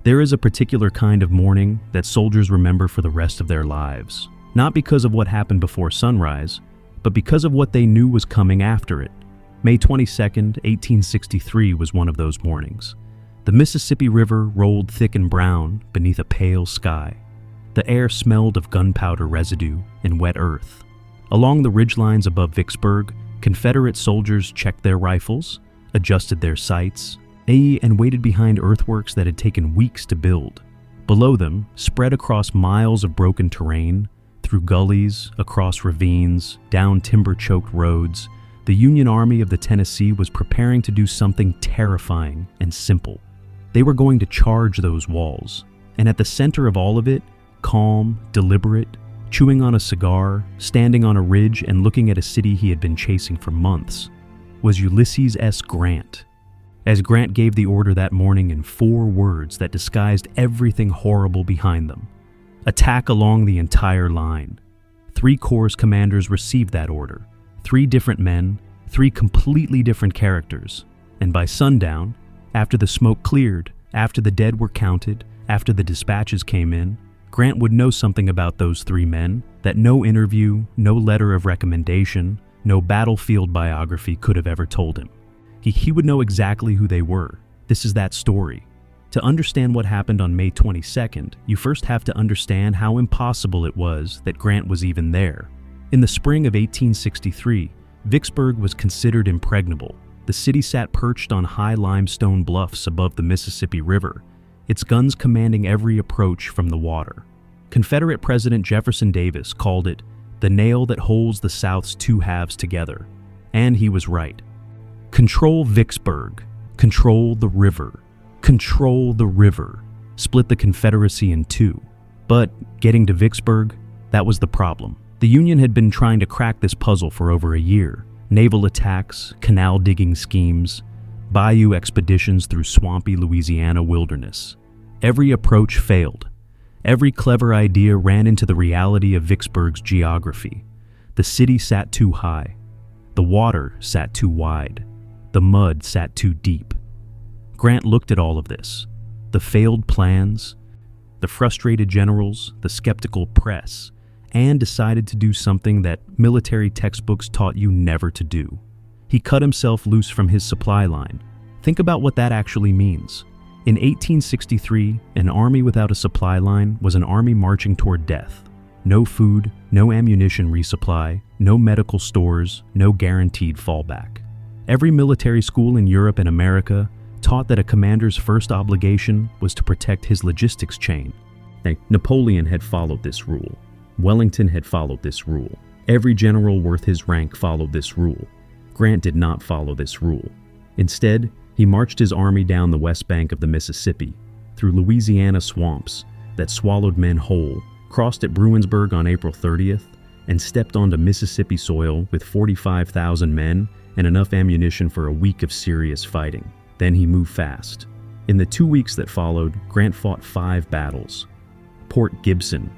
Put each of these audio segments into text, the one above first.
There is a particular kind of morning that soldiers remember for the rest of their lives, not because of what happened before sunrise, but because of what they knew was coming after it. May 22nd, 1863 was one of those mornings. The Mississippi River rolled thick and brown beneath a pale sky. The air smelled of gunpowder residue and wet earth. Along the ridgelines above Vicksburg, Confederate soldiers checked their rifles, adjusted their sights, and waited behind earthworks that had taken weeks to build. Below them, spread across miles of broken terrain, through gullies, across ravines, down timber-choked roads, the Union Army of the Tennessee was preparing to do something terrifying and simple. They were going to charge those walls, and at the center of all of it, calm, deliberate, chewing on a cigar, standing on a ridge and looking at a city he had been chasing for months, was Ulysses S. Grant. As Grant gave the order that morning in 4 words that disguised everything horrible behind them. Attack along the entire line. 3 corps commanders received that order. 3 different men, 3 completely different characters. And by sundown, after the smoke cleared, after the dead were counted, after the dispatches came in, Grant would know something about those 3 men that no interview, no letter of recommendation, no battlefield biography could have ever told him. He would know exactly who they were. This is that story. To understand what happened on May 22nd, you first have to understand how impossible it was that Grant was even there. In the spring of 1863, Vicksburg was considered impregnable. The city sat perched on high limestone bluffs above the Mississippi River, its guns commanding every approach from the water. Confederate President Jefferson Davis called it the nail that holds the South's 2 halves together. And he was right. Control Vicksburg. Control the river. Control the river. Split the Confederacy in 2. But getting to Vicksburg, that was the problem. The Union had been trying to crack this puzzle for over a year. Naval attacks, canal digging schemes, bayou expeditions through swampy Louisiana wilderness. Every approach failed. Every clever idea ran into the reality of Vicksburg's geography. The city sat too high. The water sat too wide. The mud sat too deep. Grant looked at all of this. The failed plans, the frustrated generals, the skeptical press, and decided to do something that military textbooks taught you never to do. He cut himself loose from his supply line. Think about what that actually means. In 1863, an army without a supply line was an army marching toward death. No food, no ammunition resupply, no medical stores, no guaranteed fallback. Every military school in Europe and America taught that a commander's first obligation was to protect his logistics chain. Napoleon had followed this rule. Wellington had followed this rule. Every general worth his rank followed this rule. Grant did not follow this rule. Instead, he marched his army down the west bank of the Mississippi, through Louisiana swamps that swallowed men whole, crossed at Bruinsburg on April 30th, and stepped onto Mississippi soil with 45,000 men and enough ammunition for a week of serious fighting. Then he moved fast. In the 2 weeks that followed, Grant fought 5 battles. Port Gibson,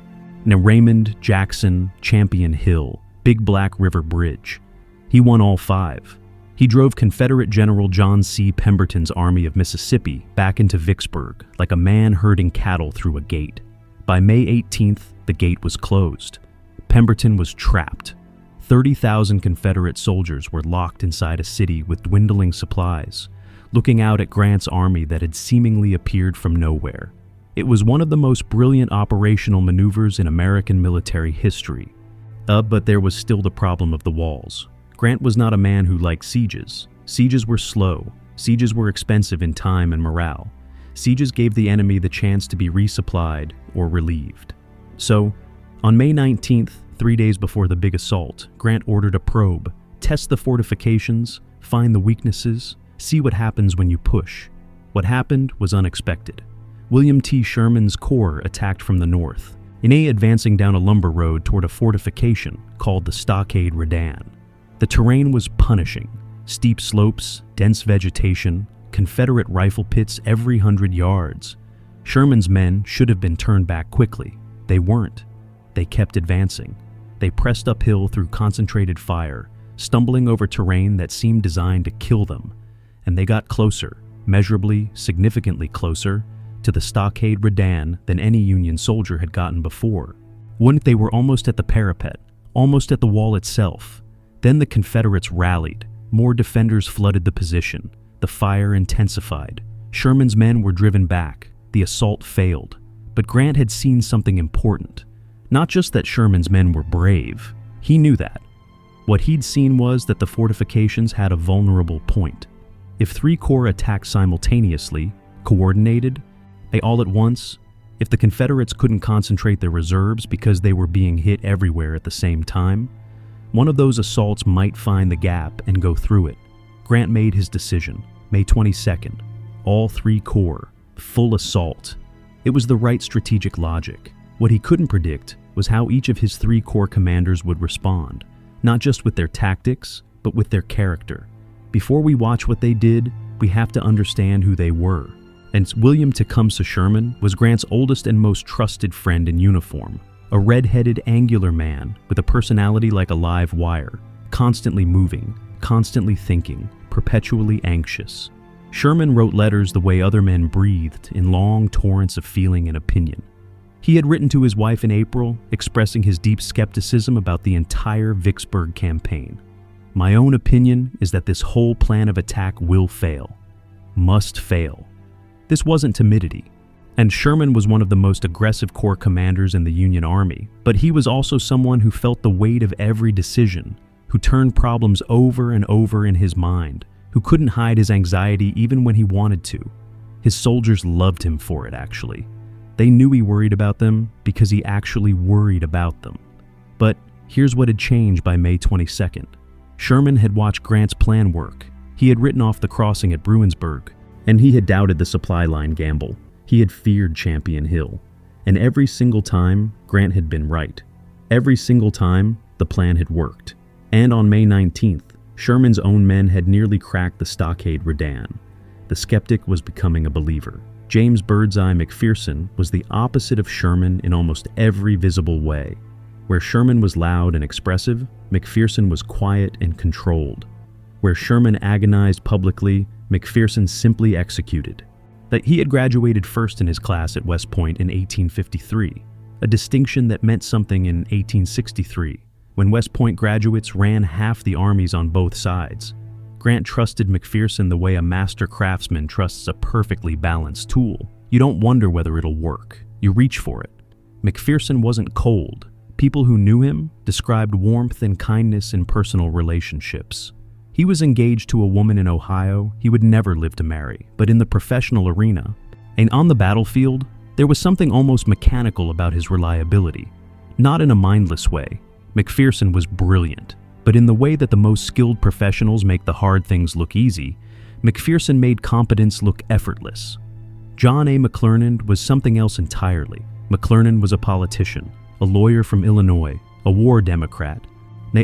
Raymond, Jackson, Champion Hill, Big Black River Bridge. He won all 5. He drove Confederate General John C. Pemberton's Army of Mississippi back into Vicksburg like a man herding cattle through a gate. By May 18th, the gate was closed. Pemberton was trapped. 30,000 Confederate soldiers were locked inside a city with dwindling supplies, looking out at Grant's army that had seemingly appeared from nowhere. It was one of the most brilliant operational maneuvers in American military history. But there was still the problem of the walls. Grant was not a man who liked sieges. Sieges were slow. Sieges were expensive in time and morale. Sieges gave the enemy the chance to be resupplied or relieved. So, on May 19th, 3 days before the big assault, Grant ordered a probe, test the fortifications, find the weaknesses, see what happens when you push. What happened was unexpected. William T. Sherman's corps attacked from the north, advancing down a lumber road toward a fortification called the Stockade Redan. The terrain was punishing. Steep slopes, dense vegetation, Confederate rifle pits every 100 yards. Sherman's men should have been turned back quickly. They weren't. They kept advancing. They pressed uphill through concentrated fire, stumbling over terrain that seemed designed to kill them. And they got closer, measurably, significantly closer, to the stockade redan than any Union soldier had gotten before. When they were almost at the parapet, almost at the wall itself, then the Confederates rallied. More defenders flooded the position. The fire intensified. Sherman's men were driven back. The assault failed. But Grant had seen something important. Not just that Sherman's men were brave. He knew that. What he'd seen was that the fortifications had a vulnerable point. If 3 corps attacked simultaneously, coordinated, all at once, if the Confederates couldn't concentrate their reserves because they were being hit everywhere at the same time, one of those assaults might find the gap and go through it. Grant made his decision, May 22nd. All 3 corps, full assault. It was the right strategic logic. What he couldn't predict was how each of his 3 corps commanders would respond, not just with their tactics, but with their character. Before we watch what they did, we have to understand who they were. And William Tecumseh Sherman was Grant's oldest and most trusted friend in uniform, a red-headed, angular man with a personality like a live wire, constantly moving, constantly thinking, perpetually anxious. Sherman wrote letters the way other men breathed, in long torrents of feeling and opinion. He had written to his wife in April, expressing his deep skepticism about the entire Vicksburg campaign. My own opinion is that this whole plan of attack will fail. Must fail. This wasn't timidity. And Sherman was one of the most aggressive corps commanders in the Union Army, but he was also someone who felt the weight of every decision, who turned problems over and over in his mind, who couldn't hide his anxiety even when he wanted to. His soldiers loved him for it, actually. They knew he worried about them because he actually worried about them. But here's what had changed by May 22nd. Sherman had watched Grant's plan work. He had written off the crossing at Bruinsburg, and he had doubted the supply line gamble. He had feared Champion Hill. And every single time, Grant had been right. Every single time, the plan had worked. And on May 19th, Sherman's own men had nearly cracked the stockade redan. The skeptic was becoming a believer. James Birdseye McPherson was the opposite of Sherman in almost every visible way. Where Sherman was loud and expressive, McPherson was quiet and controlled. Where Sherman agonized publicly, McPherson simply executed. That he had graduated first in his class at West Point in 1853, a distinction that meant something in 1863, when West Point graduates ran half the armies on both sides. Grant trusted McPherson the way a master craftsman trusts a perfectly balanced tool. You don't wonder whether it'll work. You reach for it. McPherson wasn't cold. People who knew him described warmth and kindness in personal relationships. He was engaged to a woman in Ohio he would never live to marry, but in the professional arena, and on the battlefield, there was something almost mechanical about his reliability. Not in a mindless way. McPherson was brilliant, but in the way that the most skilled professionals make the hard things look easy, McPherson made competence look effortless. John A. McClernand was something else entirely. McClernand was a politician, a lawyer from Illinois, a war Democrat,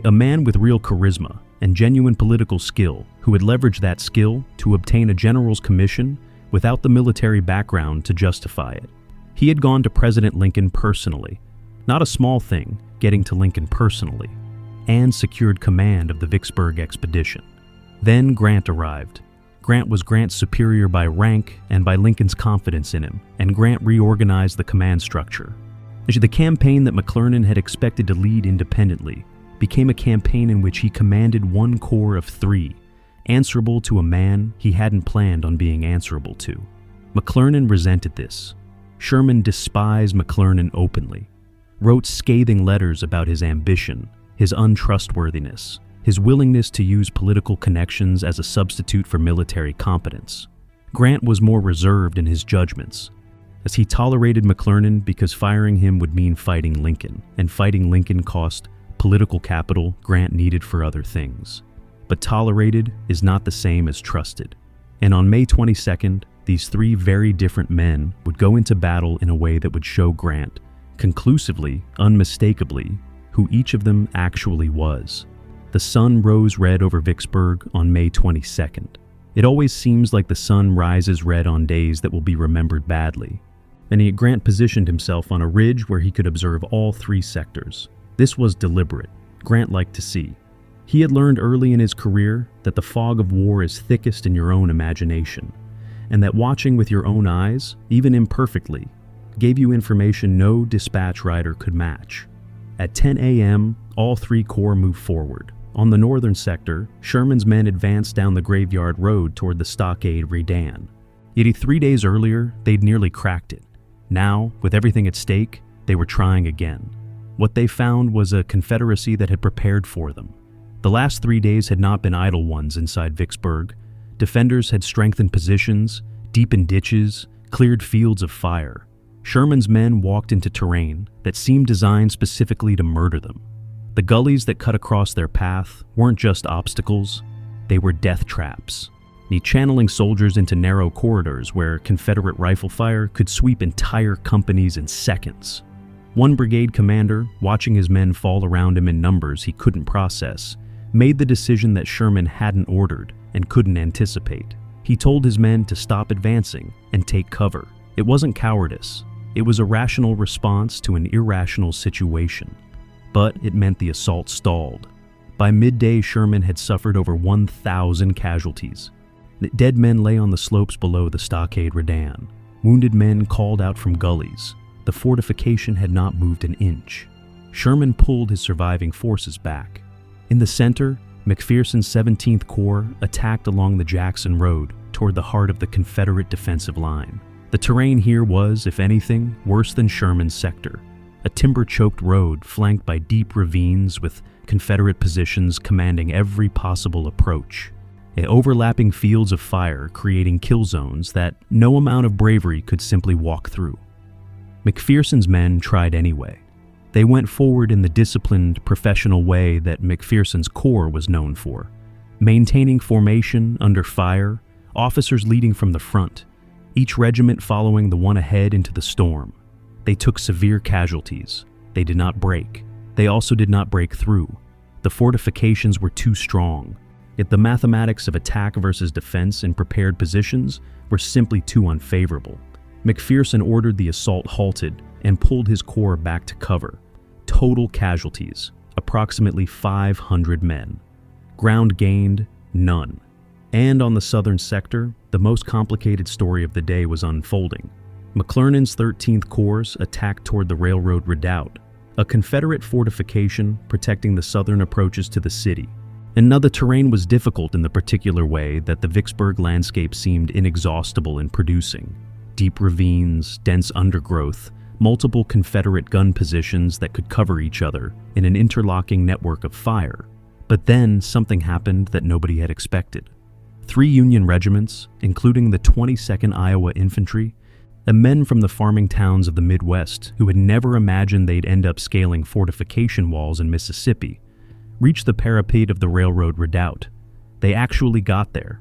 a man with real charisma and genuine political skill who had leveraged that skill to obtain a general's commission without the military background to justify it. He had gone to President Lincoln personally, not a small thing, getting to Lincoln personally, and secured command of the Vicksburg expedition. Then Grant arrived. Grant was Grant's superior by rank and by Lincoln's confidence in him, and Grant reorganized the command structure. The campaign that McClernand had expected to lead independently became a campaign in which he commanded one corps of 3, answerable to a man he hadn't planned on being answerable to. McClernand resented this. Sherman despised McClernand openly, wrote scathing letters about his ambition, his untrustworthiness, his willingness to use political connections as a substitute for military competence. Grant was more reserved in his judgments, as he tolerated McClernand because firing him would mean fighting Lincoln, and fighting Lincoln cost political capital Grant needed for other things. But tolerated is not the same as trusted. And on May 22nd, these 3 very different men would go into battle in a way that would show Grant, conclusively, unmistakably, who each of them actually was. The sun rose red over Vicksburg on May 22nd. It always seems like the sun rises red on days that will be remembered badly. And Grant positioned himself on a ridge where he could observe all 3 sectors. This was deliberate. Grant liked to see. He had learned early in his career that the fog of war is thickest in your own imagination. and that watching with your own eyes, even imperfectly, gave you information no dispatch rider could match. At 10 a.m., all three corps moved forward. On the northern sector, Sherman's men advanced down the Graveyard Road toward the stockade Redan. Yet 3 days earlier, they'd nearly cracked it. Now, with everything at stake, they were trying again. What they found was a confederacy that had prepared for them. The last 3 days had not been idle ones inside Vicksburg. Defenders had strengthened positions, deepened ditches, cleared fields of fire. Sherman's men walked into terrain that seemed designed specifically to murder them. The gullies that cut across their path weren't just obstacles, they were death traps, channeling soldiers into narrow corridors where Confederate rifle fire could sweep entire companies in seconds. One brigade commander, watching his men fall around him in numbers he couldn't process, made the decision that Sherman hadn't ordered and couldn't anticipate. He told his men to stop advancing and take cover. It wasn't cowardice. It was a rational response to an irrational situation. But it meant the assault stalled. By midday, Sherman had suffered over 1,000 casualties. Dead men lay on the slopes below the stockade Redan. Wounded men called out from gullies. The fortification had not moved an inch. Sherman pulled his surviving forces back. In the center, McPherson's 17th Corps attacked along the Jackson Road toward the heart of the Confederate defensive line. The terrain here was, if anything, worse than Sherman's sector. A timber-choked road flanked by deep ravines with Confederate positions commanding every possible approach. Overlapping fields of fire creating kill zones that no amount of bravery could simply walk through. McPherson's men tried anyway. They went forward in the disciplined, professional way that McPherson's Corps was known for, maintaining formation under fire, officers leading from the front, each regiment following the one ahead into the storm. They took severe casualties. They did not break. They also did not break through. The fortifications were too strong. Yet the mathematics of attack versus defense in prepared positions were simply too unfavorable. McPherson ordered the assault halted and pulled his corps back to cover. Total casualties, approximately 500 men. Ground gained, none. And on the southern sector, the most complicated story of the day was unfolding. McClernand's 13th Corps attacked toward the railroad redoubt, a Confederate fortification protecting the southern approaches to the city. And now the terrain was difficult in the particular way that the Vicksburg landscape seemed inexhaustible in producing. Deep ravines, dense undergrowth, multiple Confederate gun positions that could cover each other in an interlocking network of fire. But then something happened that nobody had expected. 3 Union regiments, including the 22nd Iowa Infantry, and men from the farming towns of the Midwest who had never imagined they'd end up scaling fortification walls in Mississippi, reached the parapet of the railroad redoubt. They actually got there.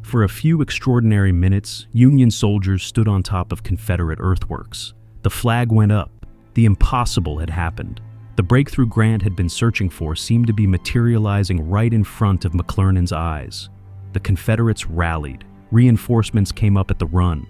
For a few extraordinary minutes, Union soldiers stood on top of Confederate earthworks. The flag went up. The impossible had happened. The breakthrough Grant had been searching for seemed to be materializing right in front of McClernand's eyes. The Confederates rallied. Reinforcements came up at the run,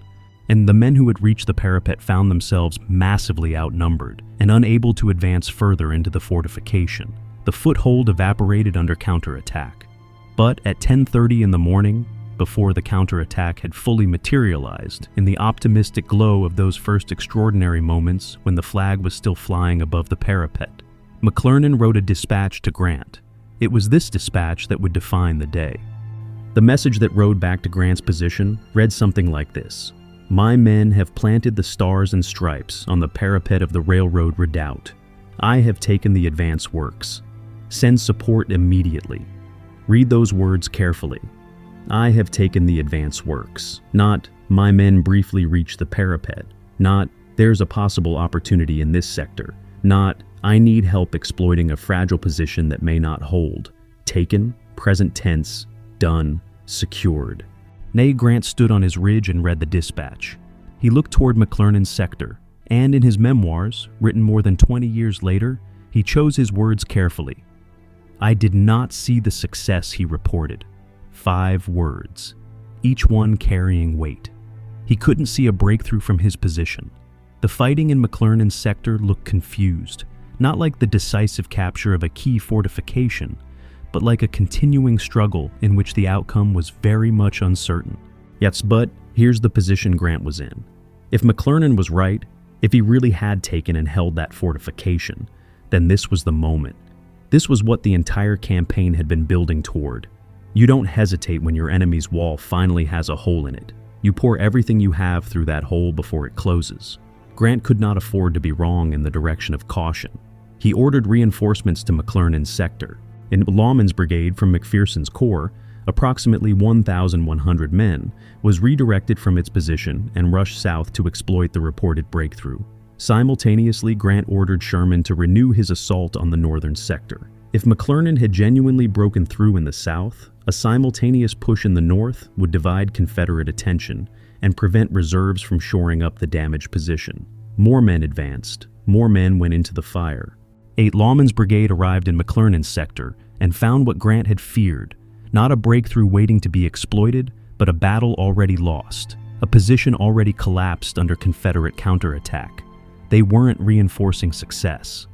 and the men who had reached the parapet found themselves massively outnumbered and unable to advance further into the fortification. The foothold evaporated under counterattack. But at 10:30 in the morning, before the counterattack had fully materialized, in the optimistic glow of those first extraordinary moments when the flag was still flying above the parapet, McClernand wrote a dispatch to Grant. It was this dispatch that would define the day. The message that rode back to Grant's position read something like this: "My men have planted the stars and stripes on the parapet of the railroad redoubt. I have taken the advance works. Send support immediately." Read those words carefully. I have taken the advance works. Not, my men briefly reached the parapet. Not, there's a possible opportunity in this sector. Not, I need help exploiting a fragile position that may not hold. Taken, present tense, done, secured. Nay, Grant stood on his ridge and read the dispatch. He looked toward McClernand's sector, and in his memoirs, written more than 20 years later, he chose his words carefully. I did not see the success he reported. 5 words, each one carrying weight. He couldn't see a breakthrough from his position. The fighting in McClernand's sector looked confused, not like the decisive capture of a key fortification, but like a continuing struggle in which the outcome was very much uncertain. Yes, but Here's the position Grant was in. If McClernand was right, if he really had taken and held that fortification, then this was the moment. This was what the entire campaign had been building toward. You don't hesitate when your enemy's wall finally has a hole in it. You pour everything you have through that hole before it closes. Grant could not afford to be wrong in the direction of caution. He ordered reinforcements to McClernand's sector. In Lawman's brigade from McPherson's corps, approximately 1,100 men, was redirected from its position and rushed south to exploit the reported breakthrough. Simultaneously, Grant ordered Sherman to renew his assault on the northern sector. If McClernand had genuinely broken through in the south, a simultaneous push in the north would divide Confederate attention and prevent reserves from shoring up the damaged position. More men advanced. More men went into the fire. 8 Lawman's brigade arrived in McClernand's sector and found what Grant had feared, not a breakthrough waiting to be exploited, but a battle already lost, a position already collapsed under Confederate counterattack. They weren't reinforcing success.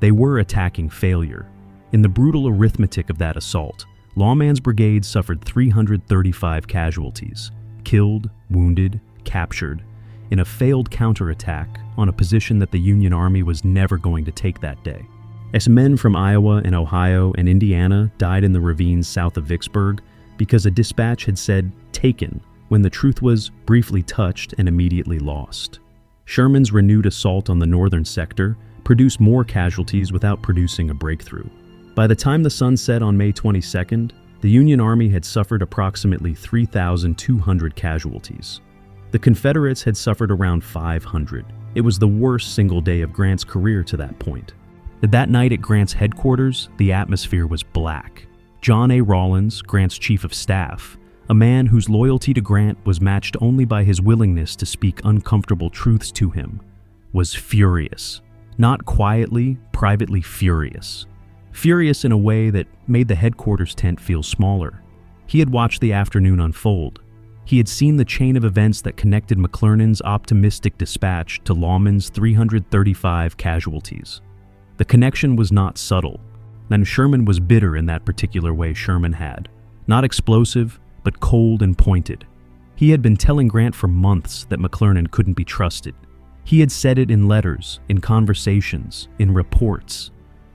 They were attacking failure. In the brutal arithmetic of that assault, Lawman's brigade suffered 335 casualties, killed, wounded, captured, in a failed counterattack on a position that the Union Army was never going to take that day. As men from Iowa and Ohio and Indiana died in the ravines south of Vicksburg because a dispatch had said "taken" when the truth was briefly touched and immediately lost. Sherman's renewed assault on the northern sector produced more casualties without producing a breakthrough. By the time the sun set on May 22nd, the Union Army had suffered approximately 3,200 casualties. The Confederates had suffered around 500. It was the worst single day of Grant's career to that point. That night at Grant's headquarters, the atmosphere was black. John A. Rawlins, Grant's chief of staff, a man whose loyalty to Grant was matched only by his willingness to speak uncomfortable truths to him, was furious. Not quietly, privately furious. Furious in a way that made the headquarters tent feel smaller. He had watched the afternoon unfold. He had seen the chain of events that connected McClernand's optimistic dispatch to Lawman's 335 casualties. The connection was not subtle, and Sherman was bitter in that particular way Sherman had. Not explosive, but cold and pointed. He had been telling Grant for months that McClernand couldn't be trusted. He had said it in letters, in conversations, in reports.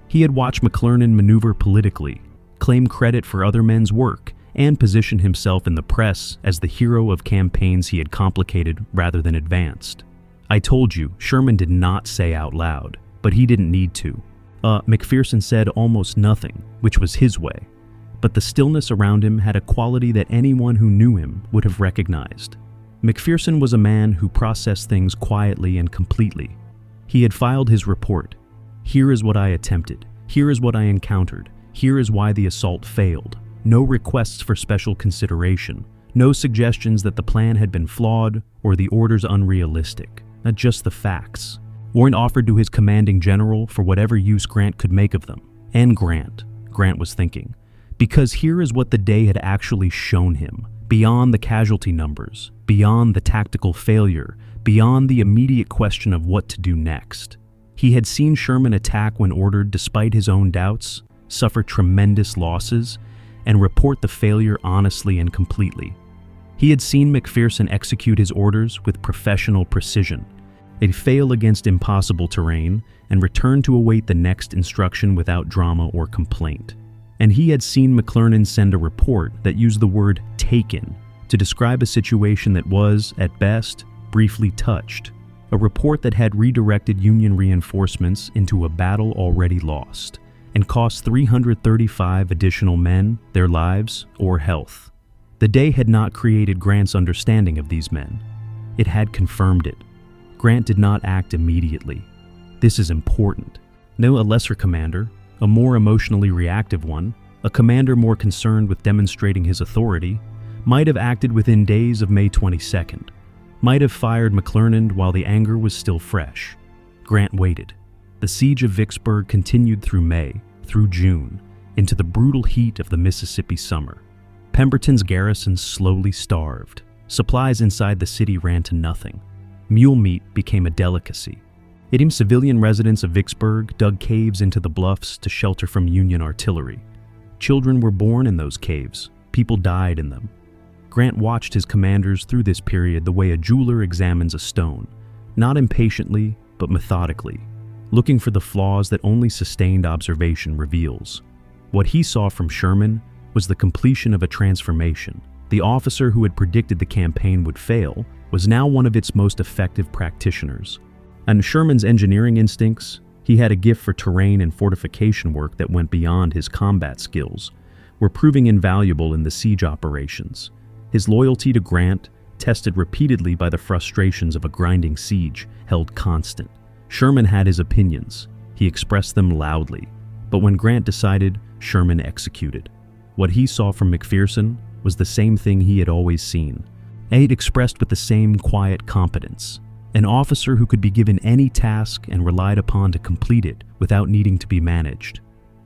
He had watched McClernand maneuver politically, claim credit for other men's work, and position himself in the press as the hero of campaigns he had complicated rather than advanced. I told you, Sherman did not say out loud, but he didn't need to. McPherson said almost nothing, which was his way, but the stillness around him had a quality that anyone who knew him would have recognized. McPherson was a man who processed things quietly and completely. He had filed his report. Here is what I attempted. Here is what I encountered. Here is why the assault failed. No requests for special consideration. No suggestions that the plan had been flawed or the orders unrealistic. Not just the facts. Weren't offered to his commanding general for whatever use Grant could make of them. And Grant was thinking. Because here is what the day had actually shown him. Beyond the casualty numbers, beyond the tactical failure, beyond the immediate question of what to do next. He had seen Sherman attack when ordered despite his own doubts, suffer tremendous losses, and report the failure honestly and completely. He had seen McPherson execute his orders with professional precision. They'd fail against impossible terrain and return to await the next instruction without drama or complaint. And he had seen McClernand send a report that used the word "taken" to describe a situation that was, at best, briefly touched. A report that had redirected Union reinforcements into a battle already lost and cost 335 additional men their lives or health. The day had not created Grant's understanding of these men. It had confirmed it. Grant did not act immediately. This is important. No, a lesser commander, a more emotionally reactive one, a commander more concerned with demonstrating his authority, might have acted within days of May 22nd, might have fired McClernand while the anger was still fresh. Grant waited. The siege of Vicksburg continued through May, through June, into the brutal heat of the Mississippi summer. Pemberton's garrison slowly starved. Supplies inside the city ran to nothing. Mule meat became a delicacy. Even civilian residents of Vicksburg dug caves into the bluffs to shelter from Union artillery. Children were born in those caves. People died in them. Grant watched his commanders through this period the way a jeweler examines a stone, not impatiently, but methodically, looking for the flaws that only sustained observation reveals. What he saw from Sherman was the completion of a transformation. The officer who had predicted the campaign would fail was now one of its most effective practitioners. And Sherman's engineering instincts, he had a gift for terrain and fortification work that went beyond his combat skills, were proving invaluable in the siege operations. His loyalty to Grant, tested repeatedly by the frustrations of a grinding siege, held constant. Sherman had his opinions. He expressed them loudly. But when Grant decided, Sherman executed. What he saw from McPherson was the same thing he had always seen. Aide expressed with the same quiet competence. An officer who could be given any task and relied upon to complete it without needing to be managed.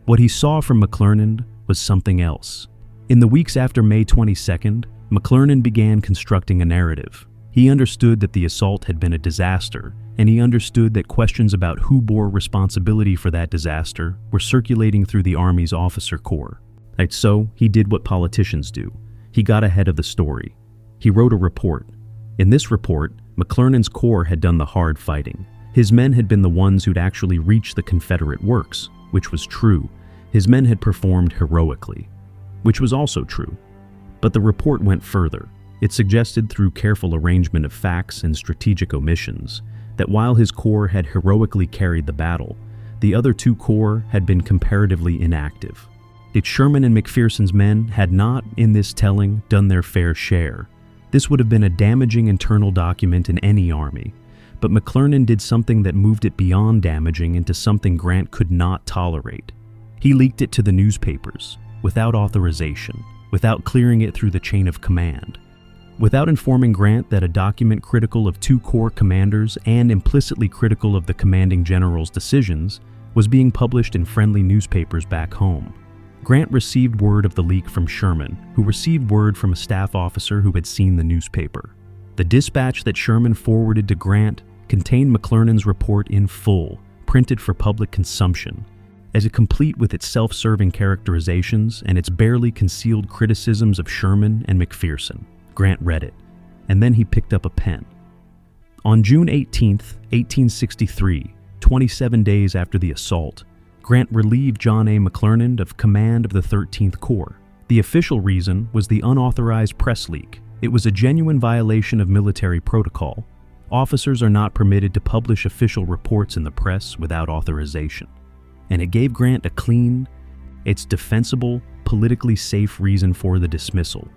What he saw from McClernand was something else. In the weeks after May 22nd, McClernand began constructing a narrative. He understood that the assault had been a disaster, and he understood that questions about who bore responsibility for that disaster were circulating through the Army's officer corps. And so, he did what politicians do. He got ahead of the story. He wrote a report. In this report, McClernand's corps had done the hard fighting. His men had been the ones who'd actually reached the Confederate works, which was true. His men had performed heroically, which was also true. But the report went further. It suggested, through careful arrangement of facts and strategic omissions, that while his corps had heroically carried the battle, the other two corps had been comparatively inactive. That Sherman and McPherson's men had not, in this telling, done their fair share. This would have been a damaging internal document in any army, but McClernand did something that moved it beyond damaging into something Grant could not tolerate. He leaked it to the newspapers, without authorization, without clearing it through the chain of command. Without informing Grant that a document critical of two corps commanders and implicitly critical of the commanding general's decisions was being published in friendly newspapers back home. Grant received word of the leak from Sherman, who received word from a staff officer who had seen the newspaper. The dispatch that Sherman forwarded to Grant contained McClernand's report in full, printed for public consumption. As it complete with its self-serving characterizations and its barely concealed criticisms of Sherman and McPherson. Grant read it, and then he picked up a pen. On June 18, 1863, 27 days after the assault, Grant relieved John A. McClernand of command of the 13th Corps. The official reason was the unauthorized press leak. It was a genuine violation of military protocol. Officers are not permitted to publish official reports in the press without authorization. And it gave Grant a clean, it's defensible, politically safe reason for the dismissal.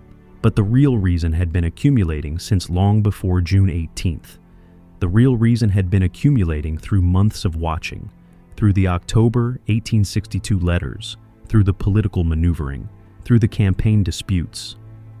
But the real reason had been accumulating since long before June 18th. The real reason had been accumulating through months of watching, through the October 1862 letters, through the political maneuvering, through the campaign disputes,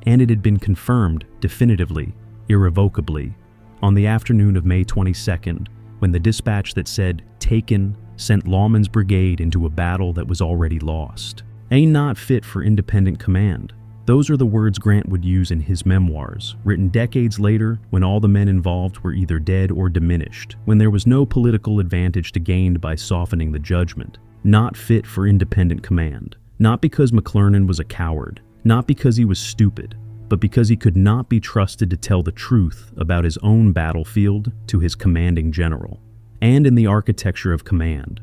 and it had been confirmed definitively, irrevocably, on the afternoon of May 22nd, when the dispatch that said, "Taken," sent Lawman's brigade into a battle that was already lost. "Ain't not fit for independent command." Those are the words Grant would use in his memoirs, written decades later when all the men involved were either dead or diminished, when there was no political advantage to gain by softening the judgment. Not fit for independent command. Not because McClernand was a coward, not because he was stupid, but because he could not be trusted to tell the truth about his own battlefield to his commanding general. And in the architecture of command.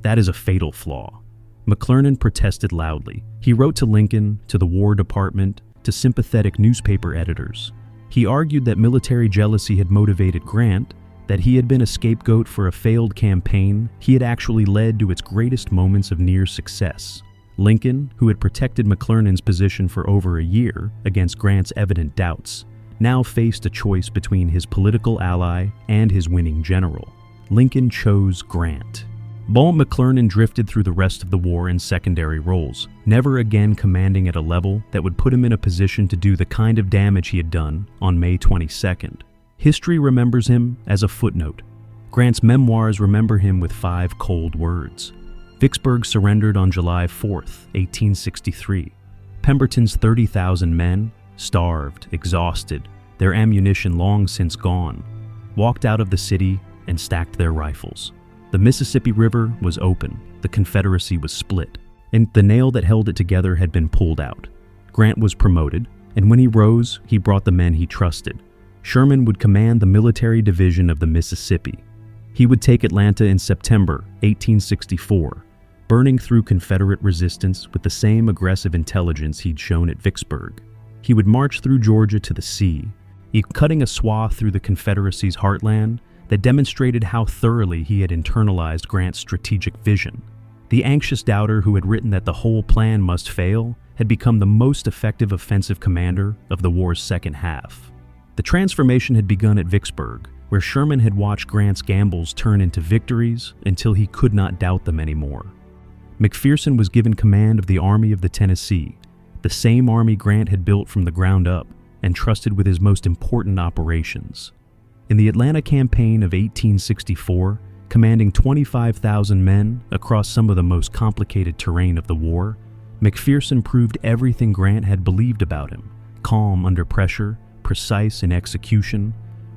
That is a fatal flaw. McClernand protested loudly. He wrote to Lincoln, to the War Department, to sympathetic newspaper editors. He argued that military jealousy had motivated Grant, that he had been a scapegoat for a failed campaign he had actually led to its greatest moments of near success. Lincoln, who had protected McClernand's position for over a year against Grant's evident doubts, now faced a choice between his political ally and his winning general. Lincoln chose Grant. But McClernand drifted through the rest of the war in secondary roles, never again commanding at a level that would put him in a position to do the kind of damage he had done on May 22nd. History remembers him as a footnote. Grant's memoirs remember him with 5 cold words. Vicksburg surrendered on July 4th, 1863. Pemberton's 30,000 men, starved, exhausted, their ammunition long since gone, walked out of the city and stacked their rifles. The Mississippi River was open, the Confederacy was split, and the nail that held it together had been pulled out. Grant was promoted, And when he rose, he brought the men he trusted. Sherman would command the military division of the Mississippi. He would take Atlanta in September 1864, burning through Confederate resistance with the same aggressive intelligence he'd shown at Vicksburg. He would march through Georgia to the sea, cutting a swath through the Confederacy's heartland that demonstrated how thoroughly he had internalized Grant's strategic vision. The anxious doubter who had written that the whole plan must fail had become the most effective offensive commander of the war's second half. The transformation had begun at Vicksburg, where Sherman had watched Grant's gambles turn into victories until he could not doubt them anymore. McPherson was given command of the Army of the Tennessee, the same army Grant had built from the ground up and trusted with his most important operations. In the Atlanta campaign of 1864, commanding 25,000 men across some of the most complicated terrain of the war, McPherson proved everything Grant had believed about him: calm under pressure, precise in execution,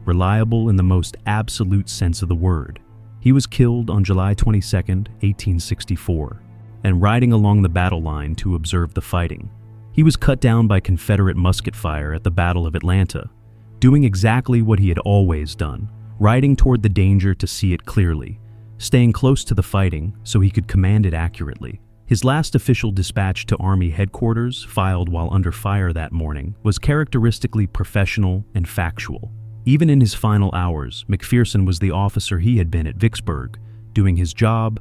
reliable in the most absolute sense of the word. He was killed on July 22, 1864, and riding along the battle line to observe the fighting. He was cut down by Confederate musket fire at the Battle of Atlanta, doing exactly what he had always done, riding toward the danger to see it clearly, staying close to the fighting so he could command it accurately. His last official dispatch to Army headquarters, filed while under fire that morning, was characteristically professional and factual. Even in his final hours, McPherson was the officer he had been at Vicksburg, doing his job,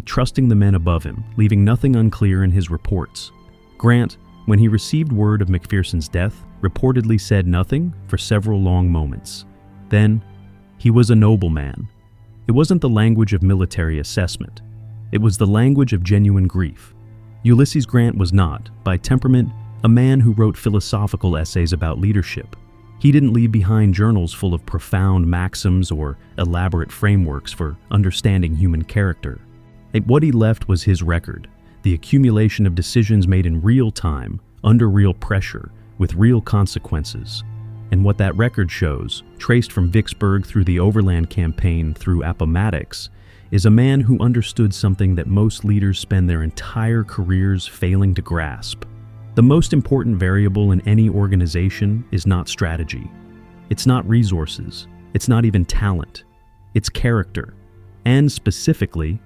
trusting the men above him, leaving nothing unclear in his reports. Grant, when he received word of McPherson's death, reportedly said nothing for several long moments. Then, he was a noble man. It wasn't the language of military assessment. It was the language of genuine grief. Ulysses Grant was not, by temperament, a man who wrote philosophical essays about leadership. He didn't leave behind journals full of profound maxims or elaborate frameworks for understanding human character. What he left was his record, the accumulation of decisions made in real time, under real pressure, with real consequences. And what that record shows, traced from Vicksburg through the Overland Campaign through Appomattox, is a man who understood something that most leaders spend their entire careers failing to grasp. The most important variable in any organization is not strategy. It's not resources. It's not even talent. It's character. And specifically,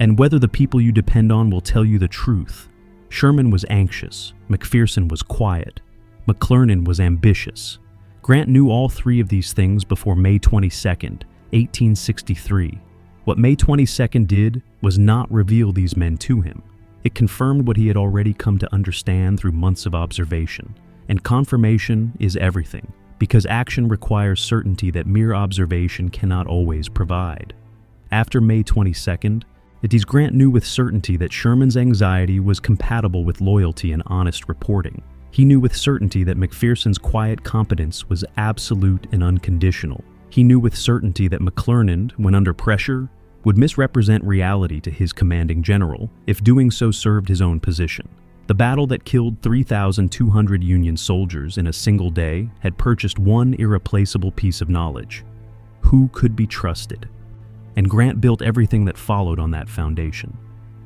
and whether the people you depend on will tell you the truth. Sherman was anxious. McPherson was quiet. McClernand was ambitious. Grant knew all three of these things before May 22nd, 1863. What May 22nd did was not reveal these men to him. It confirmed what he had already come to understand through months of observation. And confirmation is everything, because action requires certainty that mere observation cannot always provide. After May 22nd, Grant knew with certainty that Sherman's anxiety was compatible with loyalty and honest reporting. He knew with certainty that McPherson's quiet competence was absolute and unconditional. He knew with certainty that McClernand, when under pressure, would misrepresent reality to his commanding general, if doing so served his own position. The battle that killed 3,200 Union soldiers in a single day had purchased one irreplaceable piece of knowledge: who could be trusted. And Grant built everything that followed on that foundation.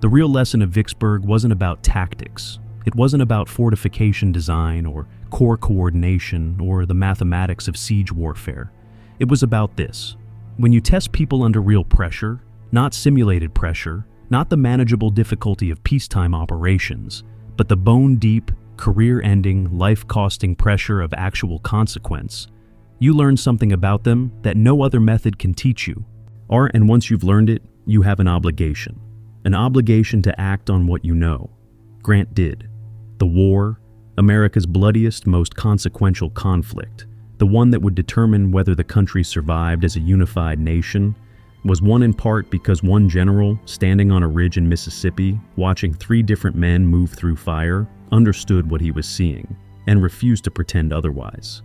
The real lesson of Vicksburg wasn't about tactics. It wasn't about fortification design or corps coordination or the mathematics of siege warfare. It was about this: when you test people under real pressure, not simulated pressure, not the manageable difficulty of peacetime operations, but the bone-deep, career-ending, life-costing pressure of actual consequence, you learn something about them that no other method can teach you. And once you've learned it, you have an obligation to act on what you know. Grant did. The war, America's bloodiest, most consequential conflict, the one that would determine whether the country survived as a unified nation, was won in part because one general, standing on a ridge in Mississippi, watching 3 different men move through fire, understood what he was seeing and refused to pretend otherwise.